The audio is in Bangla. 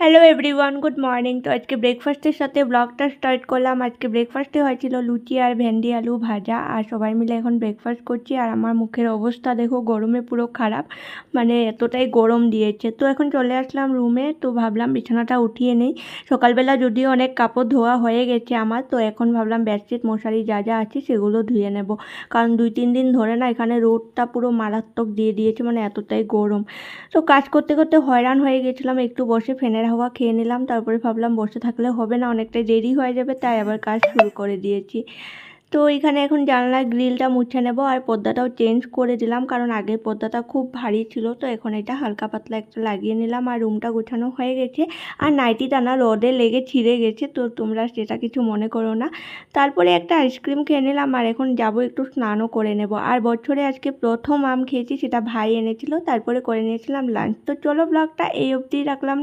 Hello everyone, good morning. তো আজকে ব্রেকফাস্টের সাথে ব্লগটা স্টার্ট করলাম। আজকে ব্রেকফাস্টে হয়েছিল লুচি আর ভেন্ডি আলু ভাজা, আর সবাই মিলে এখন ব্রেকফাস্ট করছি। আর আমার মুখের অবস্থা দেখো, গরমে পুরো খারাপ, মানে এতটাই গরম দিয়েছে। তো এখন চলে আসলাম রুমে, তো ভাবলাম বিছানাটা উঠিয়ে নেই। সকালবেলা যদিও অনেক কাপড় ধোয়া হয়ে গেছে আমার, তো এখন ভাবলাম বেডশিট মশারি যা যা আছে সেগুলো ধুয়ে নেব। কারণ 2-3 দিন ধরে না এখানে রোদটা পুরো মারাত্মক দিয়ে দিয়েছে, মানে এতটাই গরম। তো কাজ করতে করতে হয়রান হয়ে গেছিলাম, একটু বসে ফ্যানের হাওয়া খেয়ে নিলাম। তারপরে ভাবলাম বসে থাকলে হবে না, অনেকটাই দেরি হয়ে যাবে, তাই আবার কাজ শুরু করে দিয়েছি। তো এখানে এখন জানলার গ্রিলটা মুছে নেব, আর পর্দাটাও চেঞ্জ করে দিলাম, কারণ আগের পর্দাটা খুব ভারী ছিল। তো এখন এটা হালকা পাতলা একটা লাগিয়ে নিলাম, আর রুমটা গোছানো হয়ে গেছে। আর নাইটিটা না রোদে লেগে ছিঁড়ে গেছে, তো তোমরা সেটা কিছু মনে করো না। তারপরে একটা আইসক্রিম খেয়ে নিলাম, আর এখন যাব একটু স্নানও করে নেব। আর বছরে আজকে প্রথম আম খেয়েছি, সেটা ভাই এনেছিল, তারপরে করে নিয়েছিলাম লাঞ্চ। তো চলো ব্লগটা এই অবধি রাখলাম।